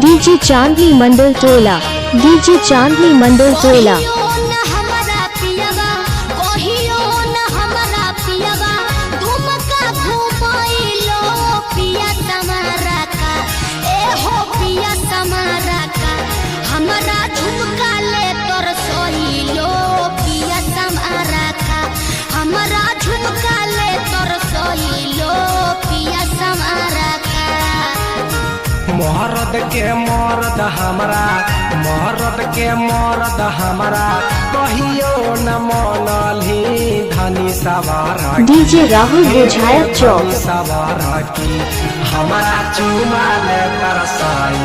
DJ Chandni Mandal टोला, DJ Chandni Mandal टोला। मरद के मरद हमरा, मरद के मरद हमरा कहियो न मनली धनी सवार डीजे राहुल बुझाया चौक सवार की हमारा चुमा ले तरसाई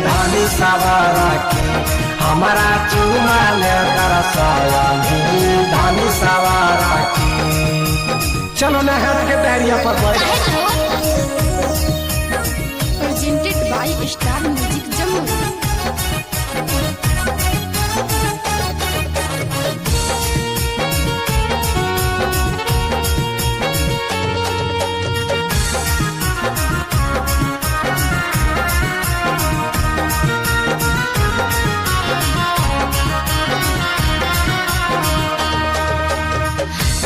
धनी सवार की हमारा चुमा ले तरसाई धनी सवार की। चलो नहर के दरिया पर presented by Star Music Jammu।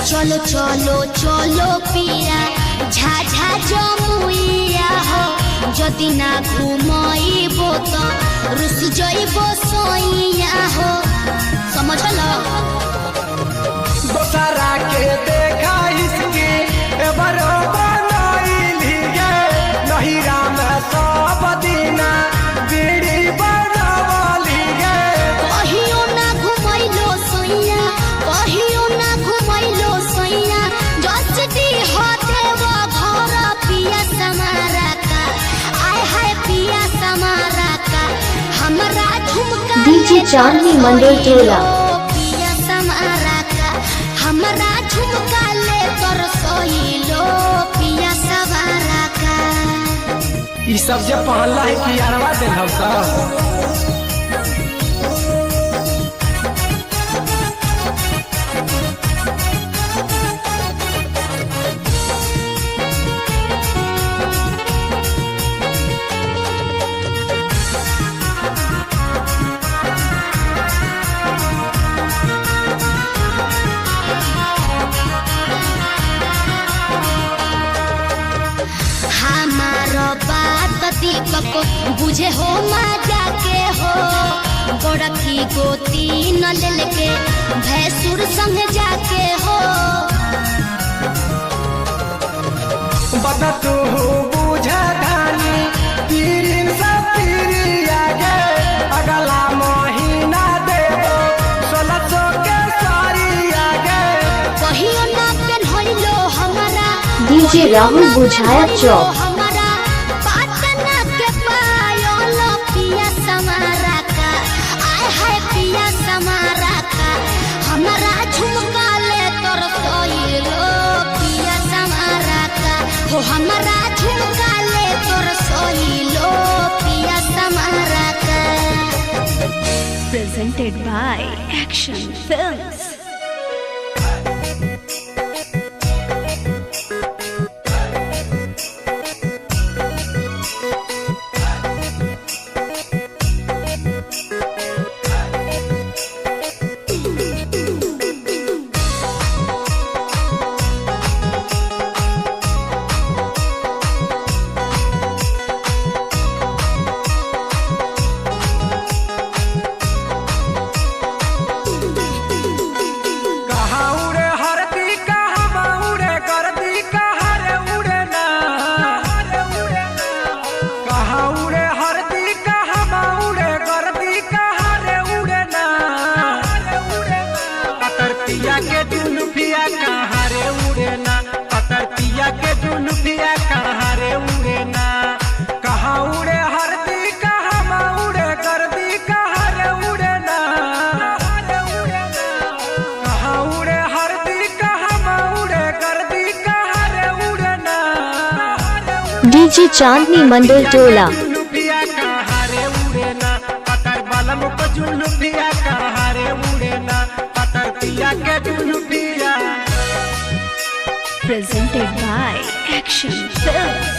चलो चलो चलो पिया झाझा जमुइया हो, जदि ना घुमाइबो तो रुस जइबो सोइया हो, समझल। दोसरा के देखा इसके बरो बनाइली गे नहिरा में सब दिना बीड़ी बनावली गे। कहियो ना घुमैलो सोइया, कहियो ना घुमैलो सोइया, जसटी होते वो घर पिया समारा का, आय हाय पिया समारा का, हमरा झुमका डीजे चांदनी मंडल टोला, पिया समारा का, हमरा झुमका ले कर सोइलो पिया सवारा का। ई सब जे पहनला है कि अरवा दे हम सब को बुझे हो मजा के हो, गोरखी गोती न लेके भैंसुर संग जाके हो। बता तू बुझा धानी तीन सब पीरिया गे अगला महीना दे 1600 के साड़ी आगे कहियो ना पेन्हइलो हमरा डीजे राहुल बुझाया चौक हमारा झुमका ले तोर सोइलो पिया समारा का। Presented by Action Films। DJ Chandni Mandal Tola, Presented by Action Films।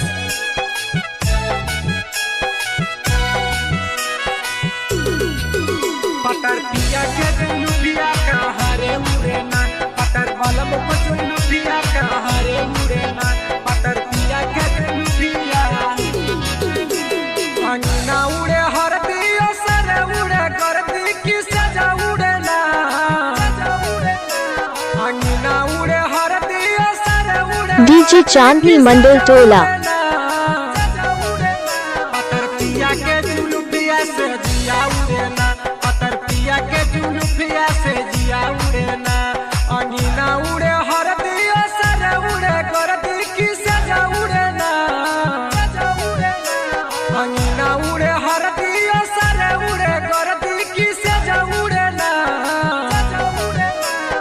DJ Chandni Mandal Tola पतर पिया के जुलुफिया से जिया उड़े ना, पतर पिया के जुलुफिया से जिया उड़े ना। अंगीना उड़े हरदिया सर उड़े करदी की सजा उड़े ना, अंगीना उड़े हरदिया सर उड़े करदी की सजा उड़े ना।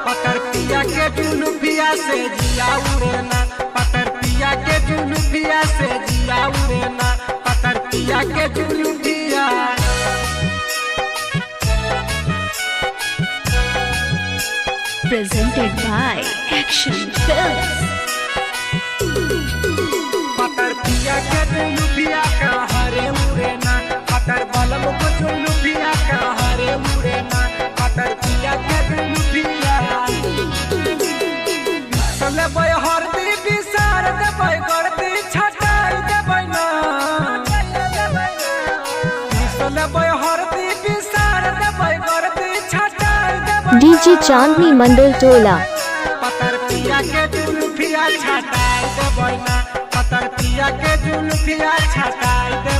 पतर पिया के जुलुफिया से जिया उड़े ना, पतर पिया के जुलुफिया से जिया उड़े ना, पतर पिया के जुलुफिया। Presented by Action Films. पतर पिया के जुलुफिया का हरे उड़े ना, पतर बलम को जुलुफिया का हरे उड़े ना, पतर पिया के जुलुफिया। चले बय हरदी बिसार देबै गरदी छटाई देबै ना, चले बय हरदी बिसार देबै गरदी छटाई देबै। डीजे चांदनी मंडल टोला पतर पिया के जुलुफिया छटाई देबै ना, पतर पिया के जुलुफिया छटाई देबै।